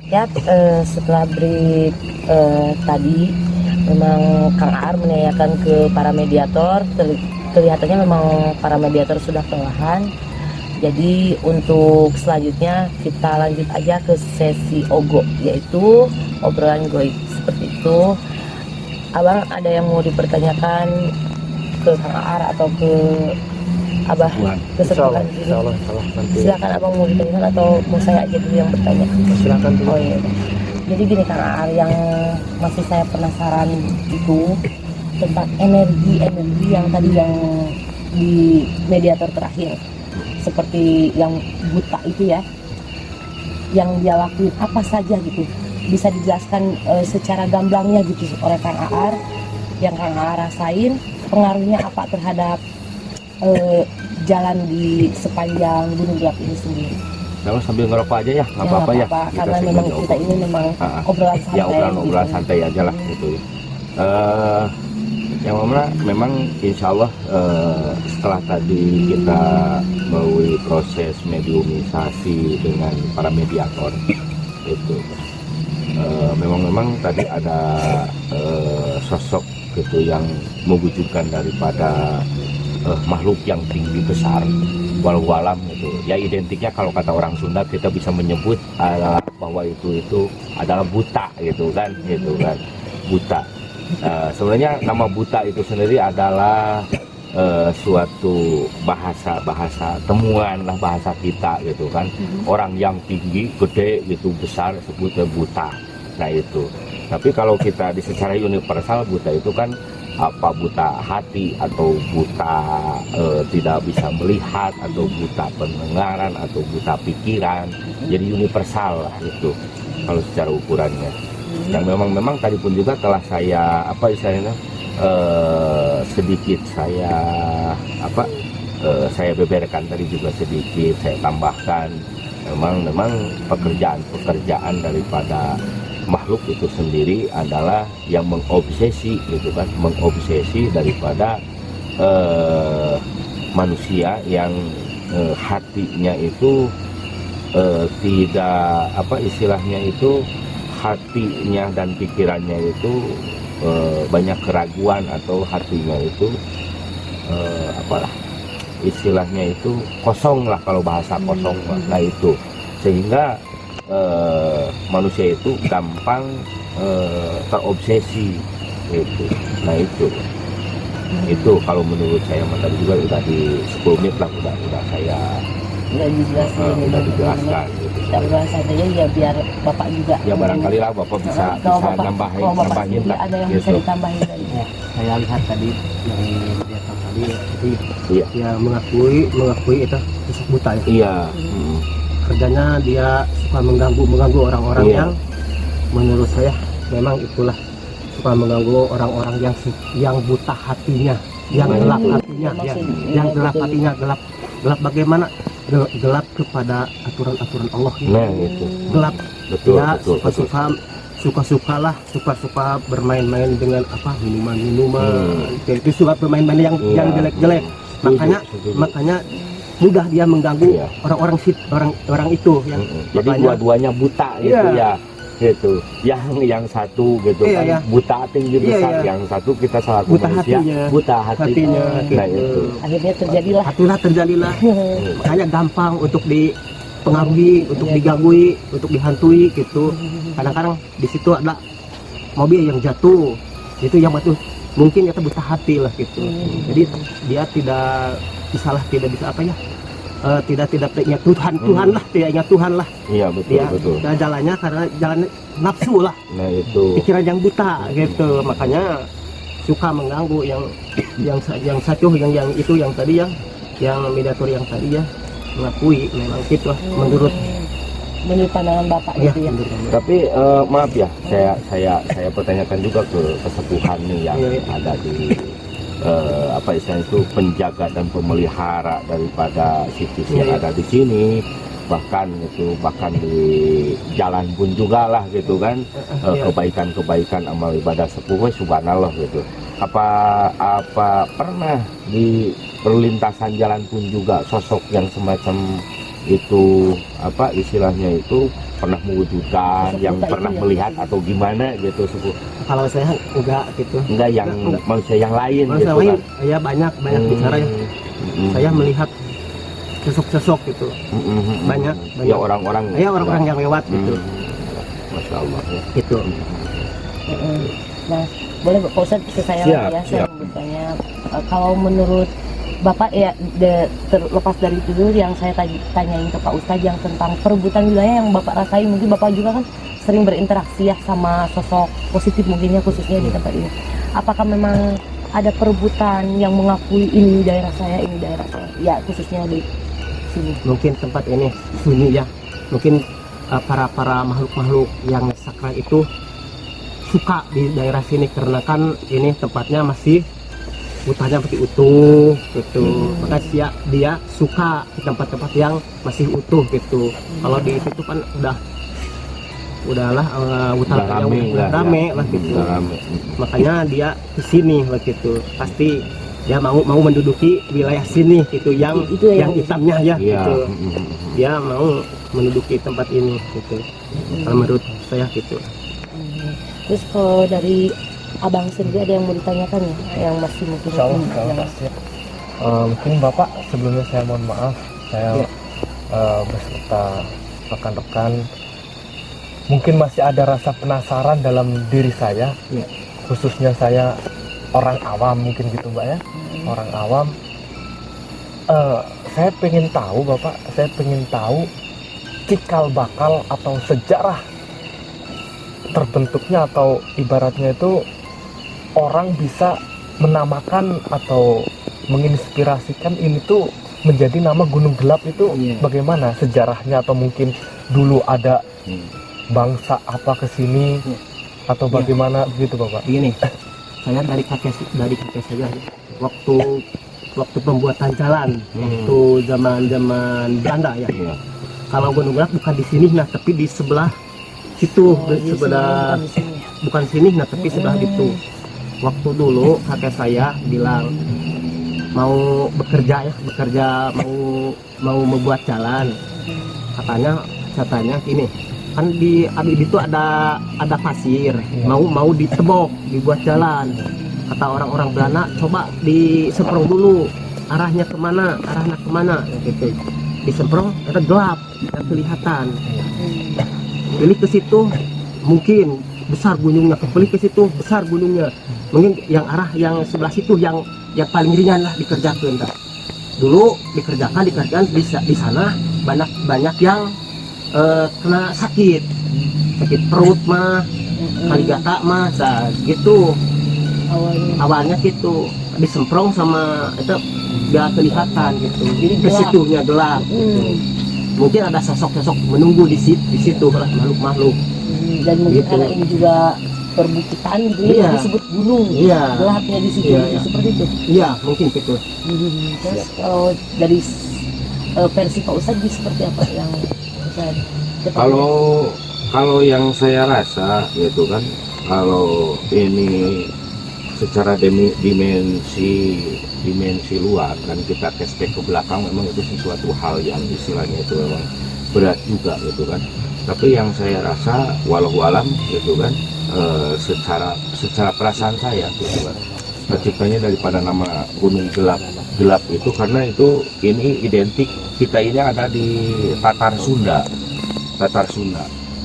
Ya, setelah break tadi memang Kang Aar menanyakan ke para mediator, kelihatannya memang para mediator sudah kelelahan. Jadi untuk selanjutnya kita lanjut aja ke sesi ogo, yaitu obrolan goib seperti itu. Abang ada yang mau dipertanyakan ke Kang Aar atau ke Abah kesepuhan ini? Silakan abang mau ditanyakan atau mau saya aja dulu yang bertanya? Silakan dulu. Oh iya. Jadi gini Kang Aar, yang masih saya penasaran itu tentang energi yang tadi yang di mediator terakhir, seperti yang buta itu ya, yang dia lakuin apa saja gitu, bisa dijelaskan secara gamblangnya gitu oleh Kang Aar, yang Kang Aar rasain pengaruhnya apa terhadap jalan di sepanjang Gunung Gelap ini sendiri. Kalau sambil ngerokok aja ya, nggak apa-apa ya. Karena memang kita ini memang obrolan santai. Ya obrolan gitu. Santai aja lah gitu ya. Yang mana memang insya Allah setelah tadi kita melalui proses mediumisasi dengan para mediator itu, memang tadi ada sosok gitu yang mewujudkan daripada makhluk yang tinggi besar walau alam gitu ya, identiknya kalau kata orang Sunda kita bisa menyebut bahwa itu adalah buta gitu kan buta. Sebenarnya nama buta itu sendiri adalah suatu bahasa temuan lah, bahasa kita gitu kan. Orang yang tinggi gede gitu besar sebutnya buta. Nah itu, tapi kalau kita secara universal buta itu kan apa, buta hati atau buta tidak bisa melihat atau buta pendengaran atau buta pikiran. Jadi universal lah itu kalau secara ukurannya. Yang memang tadi pun juga telah saya istilahnya sedikit saya beberkan tadi juga sedikit saya tambahkan. Memang pekerjaan daripada makhluk itu sendiri adalah yang mengobsesi gitu kan, mengobsesi daripada manusia yang hatinya itu tidak istilahnya itu, hatinya dan pikirannya itu banyak keraguan atau hatinya itu istilahnya itu kosong lah, kalau bahasa kosong lah itu, sehingga manusia itu gampang terobsesi gitu. Nah itu kalau menurut saya tadi juga udah di 10 menit lah udah saya dijelaskan gitu. Kita udah saja ya, biar Bapak juga ya barangkali lah Bapak bisa nambahin lah ada yang gitu. bisa ditambahin dari Ya, saya lihat tadi yang kelihatan tadi Iya. dia mengakui itu sosok buta ya. Iya. Kerjanya dia suka mengganggu orang-orang Iya. yang menurut saya memang itulah suka mengganggu orang-orang yang buta hatinya, yang gelap hatinya, yang gelap hatinya, gelap bagaimana? Gelap kepada aturan-aturan Allah gitu. Nah itu Gelap. betul, Ya, betul. suka bermain-main dengan minuman. Itu suka bermain-main yang jelek-jelek. Makanya mudah dia mengganggu Iya. orang itu yang Jadi dua-duanya buta gitu ya. Gitu. Yang satu gitu Iya, kan iya. buta tinggi besar, Iya. yang satu kita selaku Buta manusia hatinya. buta hatinya. Nah gitu. itu. akhirnya terjadilah terjadilah. Makanya gampang untuk dipengaruhi, untuk digangui, untuk dihantui gitu. Kadang-kadang di situ ada mobil yang jatuh, itu yang batu mungkin kita buta hati lah gitu. Jadi dia tidak bisa tidak ingat Tuhan lah, tidak ingat Tuhan lah. Iya betul, Dia betul. jalannya karena jalan nafsu lah, Nah itu. pikiran yang buta gitu. Makanya suka mengganggu yang satu yang itu yang tadi yang mediator yang tadi ya mengakui memang gitu lah menurut pandangan Bapak ya, gitu ya. Tapi maaf ya, saya pertanyakan juga ke kesepuhan nih yang ada di istilahnya itu penjaga dan pemelihara daripada situs yang ada di sini, bahkan di jalan pun juga lah gitu kan, kebaikan amal ibadah sepuh subhanallah gitu. Apa pernah di perlintasan jalan pun juga sosok yang semacam itu istilahnya itu pernah mewujudkan, yang Seputar pernah itu ya. melihat atau gimana gitu sepuh. Kalau saya enggak gitu. Enggak yang Enggak. manusia yang lain Kalau gitu saya lain, kan. ya banyak bicara ya. Saya melihat sosok-sosok gitu. Banyak. Ya orang-orang. Ya orang-orang yang lewat gitu. Masya Allah ya. Gitu. Nah, boleh Pak Ustadz ke saya Siap, lagi ya, saya siap. mau bertanya. Kalau menurut Bapak ya, terlepas dari itu dulu yang saya tanyain ke Pak Ustadz yang tentang perebutan wilayah yang Bapak rasain, mungkin Bapak juga kan sering berinteraksi ya sama sosok positif mungkinnya khususnya di tempat ini. Apakah memang ada perebutan yang mengakui ini daerah saya, ini daerah saya, ya khususnya di sini? Mungkin tempat ini sunyi ya. Mungkin para makhluk-makhluk yang sakral itu suka di daerah sini karena kan ini tempatnya masih hutannya masih utuh gitu. Maka dia suka di tempat-tempat yang masih utuh gitu. Kalau di situ kan udahlah hutannya udah rame lah gitu. Makanya dia ke sini lah gitu. Pasti dia mau menduduki wilayah sini gitu yang hitamnya ya gitu. Dia mau menduduki tempat ini gitu. Kalau menurut saya gitu. Terus kalau dari Abang sendiri ada yang mau ditanyakan ya, yang masih mungkin mungkin Bapak sebelumnya saya mohon maaf, saya beserta rekan-rekan mungkin masih ada rasa penasaran dalam diri saya, khususnya saya orang awam mungkin gitu Mbak ya, orang awam. Saya pengen tahu Bapak, saya pengen tahu cikal bakal atau sejarah terbentuknya atau ibaratnya itu orang bisa menamakan atau menginspirasikan ini tuh menjadi nama Gunung Gelap itu bagaimana sejarahnya, atau mungkin dulu ada bangsa apa kesini atau bagaimana gitu Bapak? Begini, saya dari kakek saya waktu pembuatan jalan waktu zaman Belanda ya. Kalau Gunung Gelap bukan di sini nah, tapi di sebelah situ, sebelah bukan sini nah, tapi sebelah itu. Waktu dulu kakek saya bilang mau bekerja mau membuat jalan, katanya gini, kan di itu ada pasir, mau ditebok dibuat jalan. Kata orang-orang Belanda, coba disemprong dulu arahnya kemana gitu. Disemprong itu gelap, tidak kelihatan. Pilih ke situ mungkin besar gunungnya, kembali ke situ besar gunungnya, mungkin yang arah yang sebelah situ yang paling ringan lah dikerjakan dah. Dulu dikerjakan di sana banyak yang kena sakit perut mah, kali gata mah gitu awalnya gitu. Disemprong sama itu gak kelihatan gitu, jadi ke situnya gelap gitu. Mungkin ada sosok-sosok menunggu di situ lah, makhluk-makhluk. Dan mungkin Gitu. karena ini juga perbukitan gitu ya, disebut gunung, gelapnya di situ, seperti itu. Iya, mungkin gitu. Terus kalau dari versi Pak Ustadz seperti apa yang Ustadz ketahui? Kalau yang saya rasa gitu kan, kalau ini secara dimensi luar dan kita cashback ke belakang, memang itu sesuatu hal yang istilahnya itu memang berat juga gitu kan. Tapi yang saya rasa walau alam gitu kan, secara perasaan saya gitu kan, terciptanya daripada nama Gunung Gelap itu karena itu ini identik, kita ini ada di Tatar Sunda.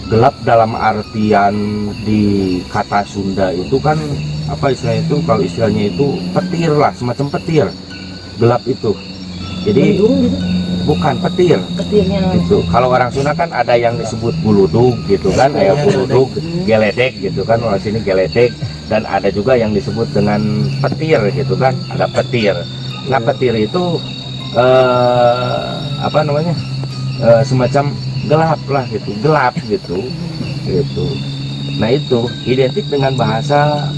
Gelap dalam artian di kata Sunda itu kan apa istilahnya itu, kalau istilahnya itu petir lah, semacam petir. Gelap itu jadi bukan petirnya gitu. Kalau orang Sunda kan ada yang disebut buludug gitu kan, kayak buludug, geledek gitu kan, orang sini geledek. Dan ada juga yang disebut dengan petir gitu kan, ada petir. Nah petir itu apa namanya, semacam gelap lah gitu, gelap gitu. Nah itu identik dengan bahasa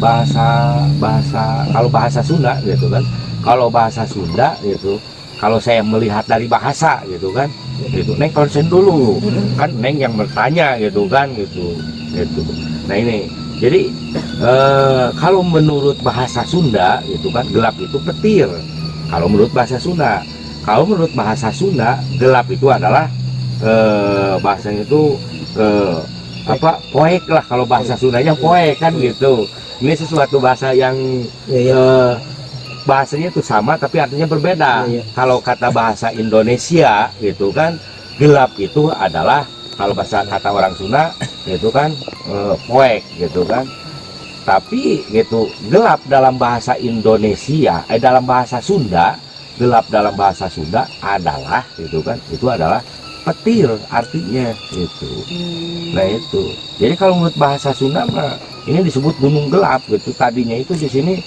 kalau bahasa Sunda gitu kan. Kalau bahasa Sunda gitu, kalau saya melihat dari bahasa gitu kan, gitu, Neng konsen dulu kan, Neng yang bertanya gitu kan, gitu. Nah ini jadi kalau menurut bahasa Sunda gitu kan, gelap itu petir. Kalau menurut bahasa Sunda, gelap itu adalah bahasanya itu poek lah kalau bahasa Sundanya, poek kan gitu. Ini sesuatu bahasa yang bahasanya itu sama tapi artinya berbeda. Kalau kata bahasa Indonesia gitu kan, gelap itu adalah, kalau bahasa kata orang Sunda gitu kan, poek gitu kan. Tapi gitu, gelap dalam bahasa Indonesia, dalam bahasa Sunda, gelap dalam bahasa Sunda adalah gitu kan, itu adalah petir artinya gitu. Nah itu. Jadi kalau menurut bahasa Sunda mah ini disebut gunung gelap gitu. Tadinya itu di sini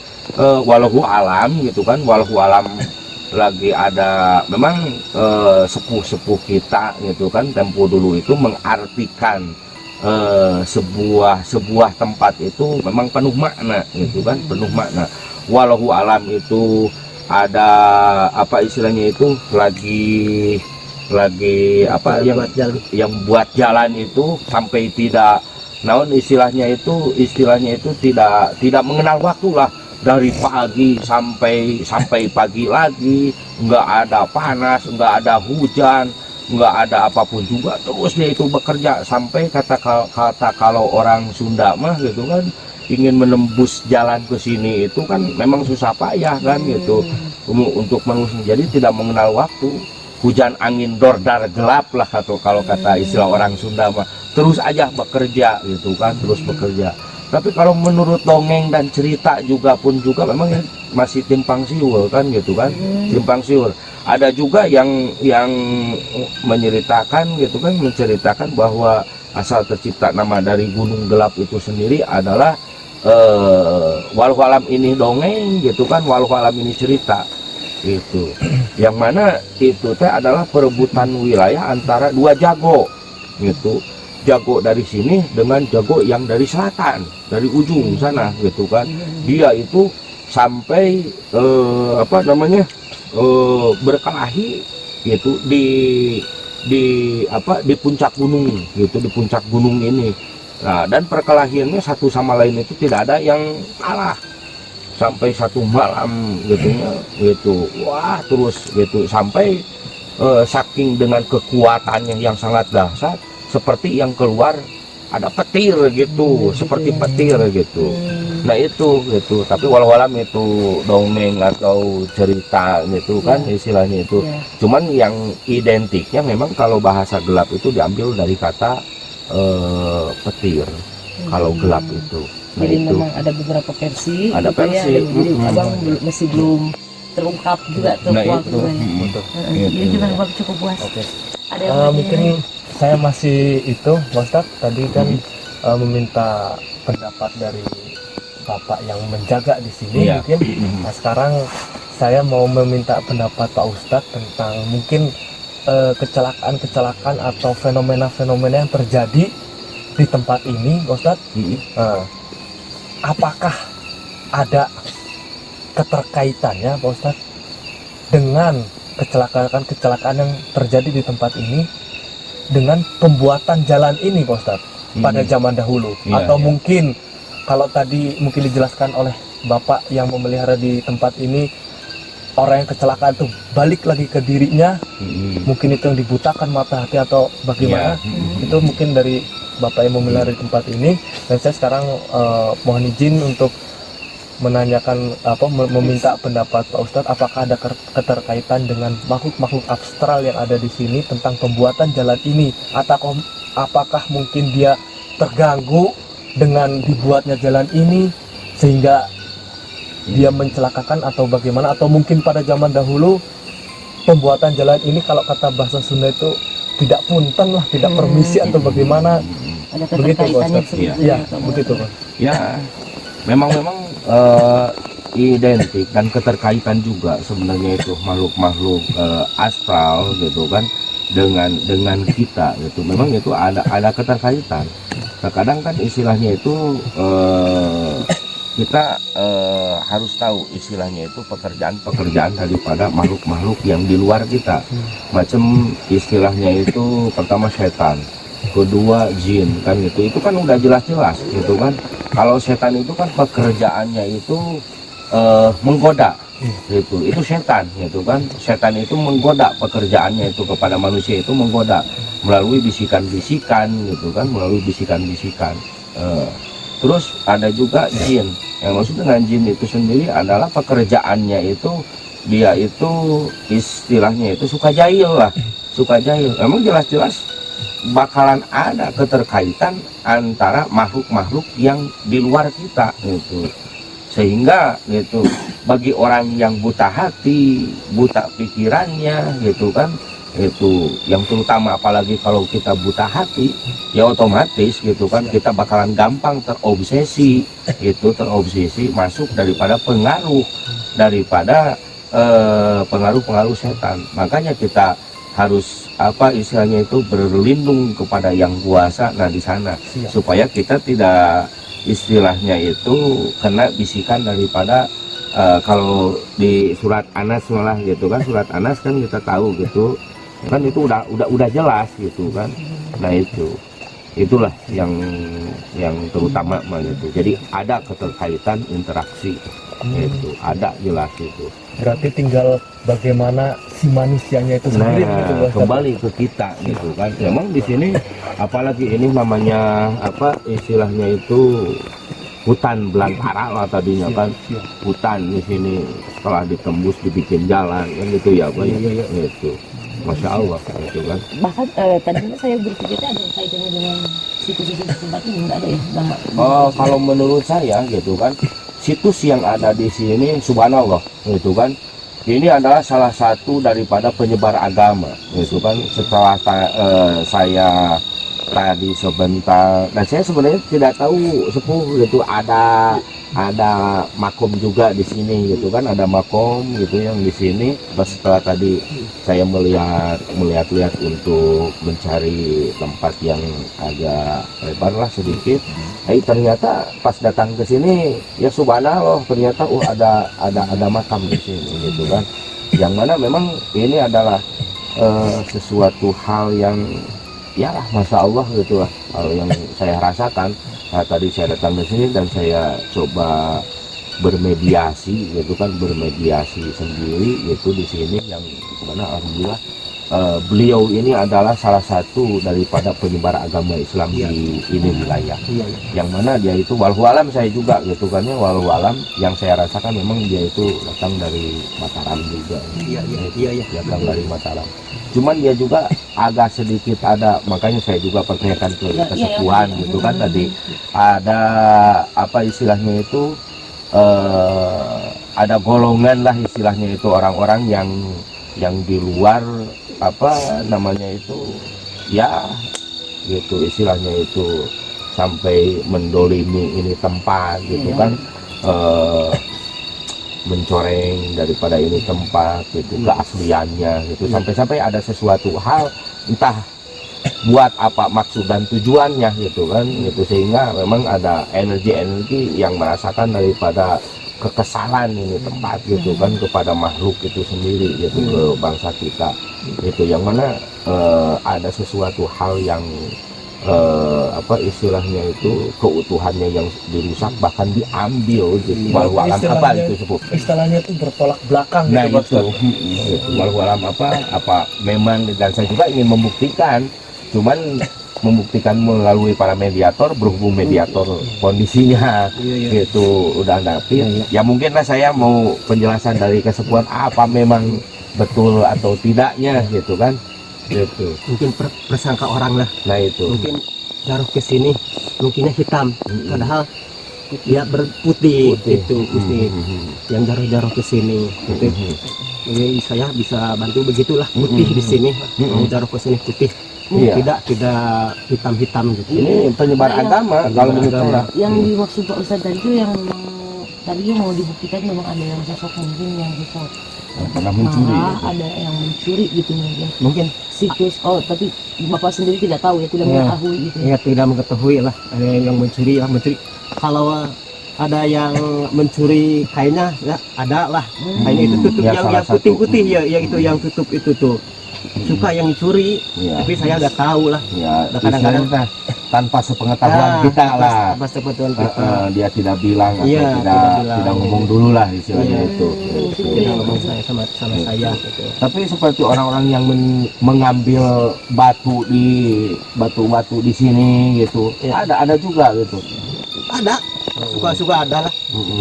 walau alam gitu kan, walau alam lagi ada memang sepuh-sepuh kita gitu kan, tempo dulu itu mengartikan sebuah tempat itu memang penuh makna gitu kan, penuh makna. Walau alam itu ada apa istilahnya itu lagi apa yang buat jalan itu sampai tidak naon istilahnya itu tidak mengenal waktu lah, dari pagi sampai pagi lagi, nggak ada panas, nggak ada hujan, nggak ada apapun juga, terus dia itu bekerja sampai kata kalau orang Sunda mah gitu kan, ingin menembus jalan ke sini itu kan memang susah payah kan gitu, untuk manusia. Jadi tidak mengenal waktu, hujan angin dordar gelap lah kalau kata istilah orang Sunda mah, terus aja bekerja gitu kan, terus bekerja. Tapi kalau menurut dongeng dan cerita juga memang masih timpang siur kan gitu kan, timpang siur. Ada juga yang menceritakan bahwa asal tercipta nama dari gunung gelap itu sendiri adalah walau alam ini dongeng gitu kan, walau alam ini cerita itu. Yang mana itu teh adalah perebutan wilayah antara dua jago gitu. Jago dari sini dengan jago yang dari selatan, dari ujung sana gitu kan. Dia itu sampai berkelahi gitu di puncak gunung gitu, di puncak gunung ini. Nah, dan perkelahiannya satu sama lain itu tidak ada yang kalah sampai satu malam gitu. Wah, terus gitu sampai saking dengan kekuatannya yang sangat dahsyat, seperti yang keluar ada petir gitu, seperti petir gitu. Nah itu gitu. Tapi walau alam itu dongeng atau cerita gitu kan istilahnya itu. Cuman yang identiknya memang kalau bahasa gelap itu diambil dari kata petir. Kalau gelap itu. Nah, jadi itu memang ada beberapa versi. Ada gitu versi. Ya. Jadi abang masih belum terungkap juga tuh. Nah waktu itu. Jadi gimana bang, cukup puas? Oke. Ada yang Mungkin saya masih itu, Pak Ustadz, tadi kan meminta pendapat dari Bapak yang menjaga di sini mungkin. Nah, sekarang saya mau meminta pendapat Pak Ustadz tentang mungkin kecelakaan atau fenomena-fenomena yang terjadi di tempat ini, Pak Ustadz. Apakah ada keterkaitannya, Pak Ustadz, dengan kecelakaan yang terjadi di tempat ini dengan pembuatan jalan ini, Pak Ustadz, pada zaman dahulu? Atau mungkin kalau tadi mungkin dijelaskan oleh Bapak yang memelihara di tempat ini, orang yang kecelakaan itu balik lagi ke dirinya, mungkin itu yang dibutakan mata hati atau bagaimana, itu mungkin dari Bapak yang memelihara di tempat ini. Dan saya sekarang mohon izin untuk menanyakan meminta pendapat Pak Ustadz, apakah ada keterkaitan dengan makhluk-makhluk abstral yang ada di sini tentang pembuatan jalan ini, atau apakah mungkin dia terganggu dengan dibuatnya jalan ini sehingga dia mencelakakan atau bagaimana, atau mungkin pada zaman dahulu pembuatan jalan ini kalau kata bahasa Sunda itu tidak punten lah, tidak permisi atau bagaimana. ada Begitu, Pak keterkaitannya Ustadz. Ya, begitu, Pak. Ya, memang identik dan keterkaitan juga sebenarnya itu makhluk-makhluk astral gitu kan dengan kita gitu. Memang itu ada keterkaitan. Terkadang kan istilahnya itu kita harus tahu istilahnya itu pekerjaan daripada makhluk-makhluk yang di luar kita. Macam istilahnya itu pertama setan, kedua jin kan gitu. Itu kan udah jelas-jelas gitu kan. Kalau setan itu kan pekerjaannya itu menggoda Itu setan gitu kan. Setan itu menggoda, pekerjaannya itu kepada manusia itu menggoda melalui bisikan-bisikan gitu kan, melalui bisikan-bisikan. Terus ada juga jin. Yang maksud dengan jin itu sendiri adalah pekerjaannya itu dia itu istilahnya itu suka jahil lah, suka jahil. Emang jelas-jelas bakalan ada keterkaitan antara makhluk-makhluk yang di luar kita gitu. Sehingga gitu bagi orang yang buta hati, buta pikirannya gitu kan, itu yang terutama apalagi kalau kita buta hati ya otomatis gitu kan kita bakalan gampang terobsesi gitu, terobsesi masuk daripada pengaruh daripada pengaruh-pengaruh setan. Makanya kita harus apa istilahnya itu berlindung kepada yang kuasa nah di sana. Siap. Supaya kita tidak istilahnya itu kena bisikan daripada kalau di surat Anas malah gitu kan, surat Anas kan kita tahu gitu kan itu udah jelas gitu kan. Nah itulah yang terutama mah gitu. Jadi ada keterkaitan interaksi itu ada jelas itu. Berarti tinggal bagaimana si manusianya itu sendiri gitu, Bos. Kembali ke kita gitu kan. Memang di sini apalagi ini namanya apa istilahnya itu hutan belantara lah tadinya kan. Hutan di sini setelah ditembus dibikin jalan kan gitu ya Pak ya. Gitu. Masya Allah gitu kan. Bahkan tadinya saya berpikirnya ada kaitannya dengan situs-situs tempat ini, enggak ada ya? Kalau menurut saya gitu kan, situs yang ada di sini subhanallah gitu kan, ini adalah salah satu daripada penyebar agama gitu kan. Setelah saya tadi sebentar, dan saya sebenarnya tidak tahu sepuh gitu ada makom juga di sini gitu kan, ada makom gitu yang di sini. Setelah tadi saya melihat untuk mencari tempat yang agak lebar lah sedikit, ternyata pas datang ke sini ya subhanallah ternyata ada makam di sini gitu kan, yang mana memang ini adalah sesuatu hal yang ya masya Allah gitu lah, hal yang saya rasakan. Nah, tadi saya datang ke sini dan saya coba bermediasi gitu kan, bermediasi sendiri gitu di sini, yang mana alhamdulillah beliau ini adalah salah satu daripada penyebar agama Islam di ini wilayah. Yang mana dia itu walhu alam saya juga gitu kan ya, walhu alam yang saya rasakan memang dia itu datang dari Mataram juga. Datang dari Mataram. Cuman dia juga agak sedikit ada, makanya saya juga pertanyakan ke kesepuhan gitu kan tadi, ada apa istilahnya itu ada golongan lah istilahnya itu orang-orang yang di luar apa namanya itu ya gitu istilahnya itu sampai mendolimi ini tempat gitu kan, mencoreng daripada ini tempat gitu keasliannya gitu, sampai-sampai ada sesuatu hal entah buat apa maksud dan tujuannya gitu kan gitu, sehingga memang ada energi-energi yang merasakan daripada kekesalan ini tempat gitu kan kepada makhluk itu sendiri gitu ke bangsa kita itu, yang mana ada sesuatu hal yang apa istilahnya itu keutuhannya yang dirusak bahkan diambil gitu. Walau alam apa itu sepuh istilahnya itu bertolak belakang nah gitu, itu walau alam apa memang, dan saya juga ingin membuktikan, cuman membuktikan melalui para mediator, berhubung mediator kondisinya gitu udah dapet ya mungkin lah saya mau penjelasan dari kesepuhan apa memang betul atau tidaknya gitu kan gitu. Mungkin persangka orang lah. Nah itu Mungkin jarum ke sini mungkinnya hitam, padahal dia berputih itu putih. Yang jarum ke sini gitu. Jadi saya bisa bantu begitulah, putih di sini, jarum ke sini putih. Tidak hitam-hitam gitu. Ini penyebar agama kalau menurut saya. Yang dimaksud Pak Ustadz tadi itu yang memang tadi mau dibuktikan memang ada yang sosok mungkin yang sosok pernah mencuri ada yang mencuri gitu Mungkin situs. Tapi Bapak sendiri tidak tahu ya, tidak mengetahui gitu ya, tidak mengetahui lah ada yang mencuri kalau ada yang mencuri kainnya ya ada lah, kainnya itu tutup Ya, yang putih-putih ya, yang itu yang tutup itu tuh suka yang dicuri, tapi saya udah tahu lah ya kadang-kadang tanpa sepengetahuan kita lah. Pas kebetulan kita Dia tidak bilang atau Iya, tidak bilang. ngomong dulu lah istilahnya Iya. itu. tidak ngomong saya sama saya gitu. Tapi seperti orang-orang yang mengambil batu di sini gitu, Iya. ada juga gitu. Ada, suka ada lah,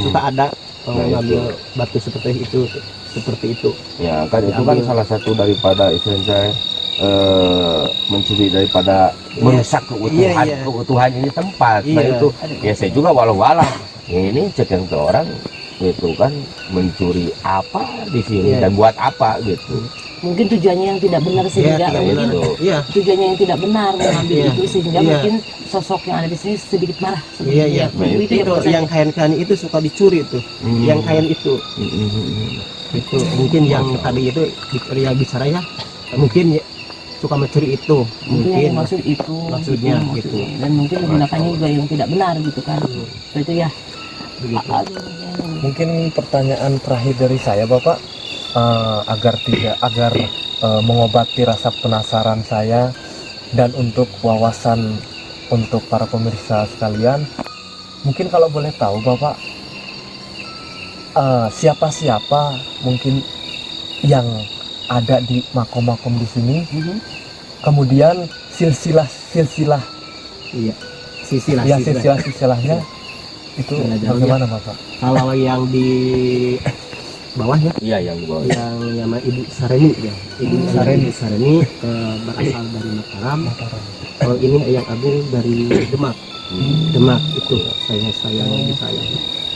suka ada Nah, mengambil batu seperti itu. Ya kan itu kan salah satu daripada istilahnya mencuri daripada Iya. merusak keutuhan Iya. keutuhan ini tempat. Nah Iya. itu ya saya juga walau-walau ini cek yang ke orang itu kan mencuri apa di sini Iya. dan buat apa gitu. Mungkin tujuannya yang tidak benar sehingga tidak mungkin benar. Iya, tujuannya yang tidak benar mengambil Iya. itu sehingga Iya. mungkin sosok yang ada di sini sedikit marah. iya, iya. Nah, Itu Itu yang kain-kain itu suka dicuri tuh, yang kain itu. Itu mungkin yang tadi itu dia bicara ya, mungkin ya, suka mencuri itu, mungkin yang mungkin maksud itu maksudnya gitu. gitu. Dan mungkin menggunakannya juga yang tidak benar gitu kan. Itu ya. Begitu. Aduh, Mungkin pertanyaan terakhir dari saya Bapak, agar mengobati rasa penasaran saya dan untuk wawasan untuk para pemirsa sekalian, mungkin kalau boleh tahu Bapak, siapa mungkin yang ada di makom-makom di sini, kemudian silsilah Iya, silsilah. ya silsilahnya itu Silsilah bagaimana Bapak? Kalau yang di bawahnya, Iya yang di bawah. yang nama Ibu Sareni ya, Ibu Sareni berasal dari Mataram. Kalau ini yang agung dari Demak. Demak itu saya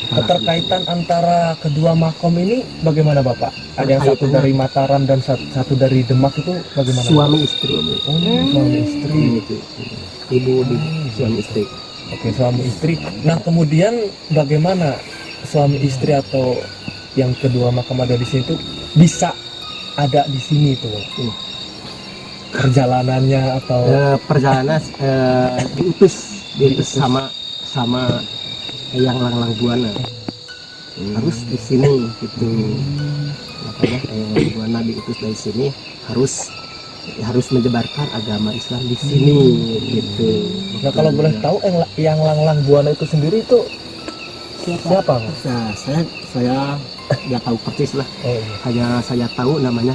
Keterkaitan antara kedua makom ini bagaimana Bapak? Ada yang satu Terkaitannya- dari Mataram dan satu dari Demak itu bagaimana? suami istri. Oh, suami istri. Itu. Ibu di suami istri. Oke, suami istri. Nah, kemudian bagaimana suami istri atau yang kedua makam ada di sini itu bisa ada di sini tuh? Perjalanannya atau Perjalanan diutus sama yang Langlang Buana. Harus di sini gitu. Makanya yang Langlang Buana diutus dari sini harus menyebarkan agama Islam di sini gitu. Nah, kalau boleh tahu yang Langlang Buana itu sendiri itu siapa? Mas? Nah, saya nggak tahu persis lah. Oh, iya. Hanya saya tahu namanya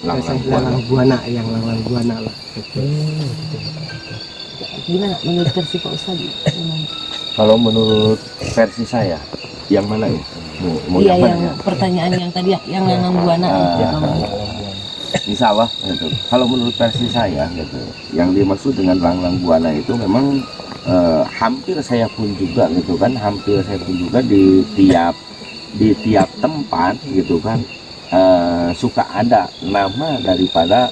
Langlang Buana, yang Langlang Buana lah. Gitu. gimana menurut versi Pak Ustadz? Kalau menurut versi saya, yang mana ya? Mau Iya, yang mana yang ya? pertanyaan yang tadi yang Langlang Buana. Ya, Insya Allah gitu. Kalau menurut versi saya gitu, yang dimaksud dengan Langlang Buana itu memang hampir saya pun juga gitu kan, di tiap tempat gitu kan suka ada nama daripada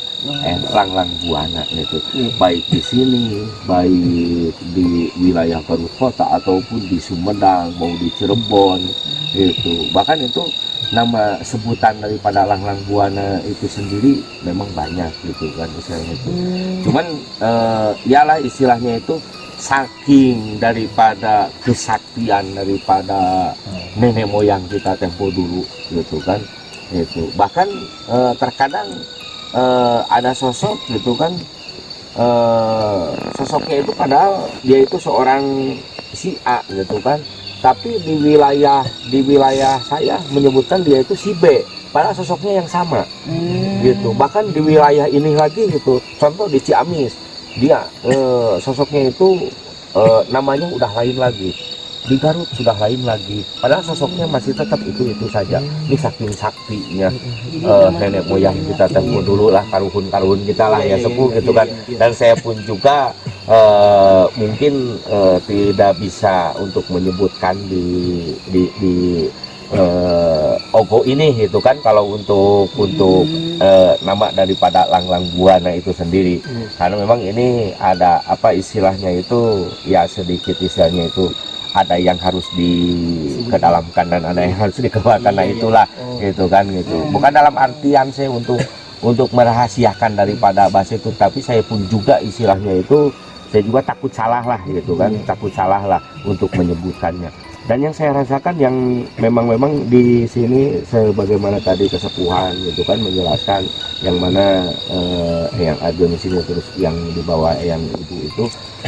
Langlang Buana gitu, baik di sini, baik di wilayah Garut Kota ataupun di Sumedang, mau di Cirebon gitu. Bahkan itu nama sebutan daripada Langlang Buana itu sendiri memang banyak gitu kan istilahnya itu. Cuman ialah istilahnya itu saking daripada kesaktian daripada nenek moyang kita tempo dulu gitu kan itu. Bahkan terkadang ada sosok gitu kan, sosoknya itu padahal dia itu seorang si A gitu kan, tapi di wilayah saya menyebutkan dia itu si B, padahal sosoknya yang sama gitu. Bahkan di wilayah ini lagi gitu, contoh di Ciamis, dia sosoknya itu namanya udah lain lagi, di Garut sudah lain lagi, padahal sosoknya masih tetap itu saja. Ini saking saktinya nenek moyang kita tempo dulu lah, karuhun kita lah ya sepuh gitu kan. Dan saya pun juga mungkin tidak bisa untuk menyebutkan di Ogo ini gitu kan, kalau untuk nama daripada Langlang Buana itu sendiri, karena memang ini ada apa istilahnya itu ya, sedikit istilahnya itu ada yang harus dikedalamkan dan ada yang harus dikeluarkan. Nah itulah gitu kan gitu. Bukan dalam artian saya untuk merahasiakan daripada bahasa itu, tapi saya pun juga istilahnya itu saya juga takut salah lah gitu kan, takut salah lah untuk menyebutkannya. Dan yang saya rasakan yang memang di sini sebagaimana tadi kesepuhan gitu kan menjelaskan yang mana yang Ageng di sini terus yang di bawah yang ibu itu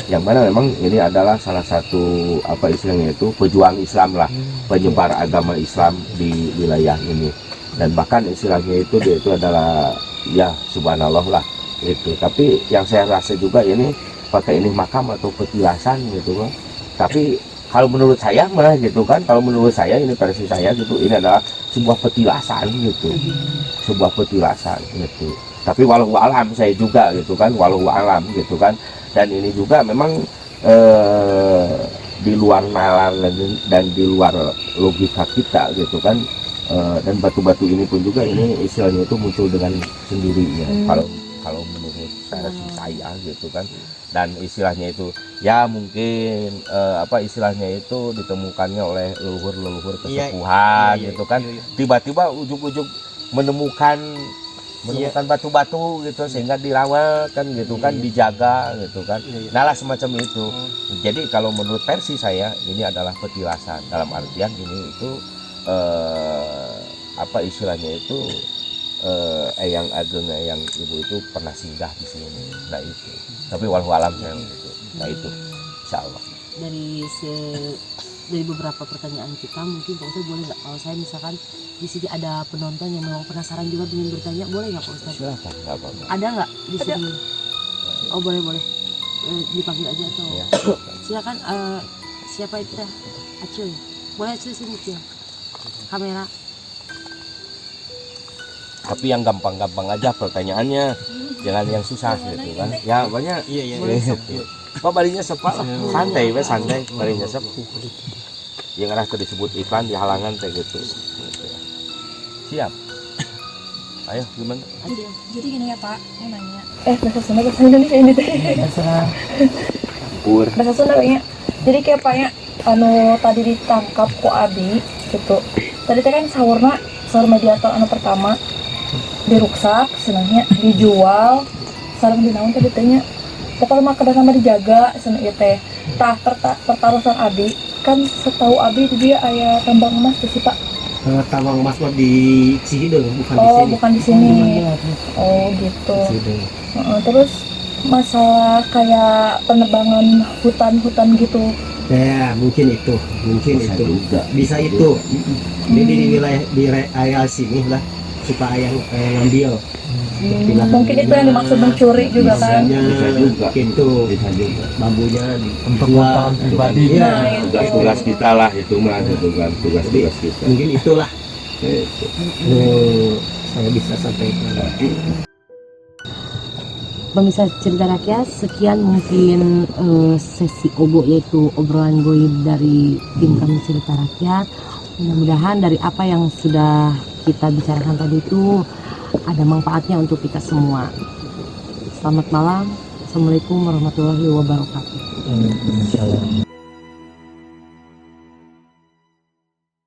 yang mana memang ini adalah salah satu apa istilahnya itu pejuang Islam lah, penyebar agama Islam di wilayah ini. Dan bahkan istilahnya itu dia itu adalah ya subhanallah lah itu. Tapi yang saya rasa juga ini pakai ini makam atau petilasan gitu kan. Tapi kalau menurut saya mah gitu kan, kalau menurut saya ini versi saya gitu, ini adalah sebuah petilasan gitu, sebuah petilasan gitu. Tapi walau alam saya juga gitu kan, walau alam gitu kan. Dan ini juga memang di luar nalar dan di luar logika kita gitu kan. Dan batu-batu ini pun juga ini istilahnya itu muncul dengan sendirinya. Kalau menurut saya gitu kan. Dan istilahnya itu ya mungkin apa istilahnya itu ditemukannya oleh leluhur kesepuhan gitu kan. Tiba-tiba ujung-ujung menemukan batu-batu gitu sehingga dirawat kan gitu kan, dijaga gitu kan. Nah lah semacam itu. Jadi kalau menurut versi saya ini adalah petilasan, dalam artian ini itu apa istilahnya itu Eyang Ageng Eyang Ibu itu pernah singgah di sini. Nah itu. Tapi walau alam saya gitu. Nah itu insya Allah. Dari beberapa pertanyaan kita mungkin Pak Ustadz boleh nggak kalau saya misalkan di sini ada penonton yang memang penasaran juga ingin bertanya, boleh nggak Pak Ustadz? Silakan, nggak apa-apa. Ada nggak di sini? Oh boleh dipanggil aja atau Ya. silakan siapa itu ya? Acil, boleh Acil sini Acil. Kamera. Tapi yang gampang-gampang aja pertanyaannya, jangan yang susah gitu kan. Ya banyak. Iya. Pak balinya sepak santai, santai balinya sepak. Yang arah disebut iklan di halangan kayak gitu. Siap. Ayo gimana? Jadi gini ya Pak, mau nanya. Bahasa Sunda bahasa Indonesia ini teh. Bahasa Sunda kayaknya. Jadi kayak Pak ya, tadi ditangkap ku Abi gitu. Tadi teh kan sahur mediator pertama diruksak, senangnya dijual, sareng dinaun tadi tehnya. Pokoknya mah kadang-kadang dijaga senang ieu teh. Tah pertaruhan Abi kan setahu Abi dia aya tambang emas tuh sih Pak. Tambang emas mah di Cihideng, bukan di Oh, sini. bukan di sini. Oh, gitu. Cihideng. Terus masalah kayak penebangan hutan-hutan gitu. Ya, mungkin itu. Bisa juga. Bisa itu. Jadi di wilayah di area sini lah supaya yang ngambil. Mungkin itu yang dimaksud mencuri juga kan. Bisa juga. Mungkin itu Bisa juga. bambunya Untuk dijual. keuntungan pribadi. Iya. Tugas-tugas kita lah itu mah gitu kan, tugas-tugas kita. Mungkin itulah Itu. saya bisa sampaikan. Pemirsa Cerita Rakyat, sekian mungkin sesi OBO yaitu obrolan goib dari tim kami Cerita Rakyat. Mudah-mudahan dari apa yang sudah kita bicarakan tadi itu ada manfaatnya untuk kita semua. Selamat malam. Assalamualaikum warahmatullahi wabarakatuh. Insyaallah.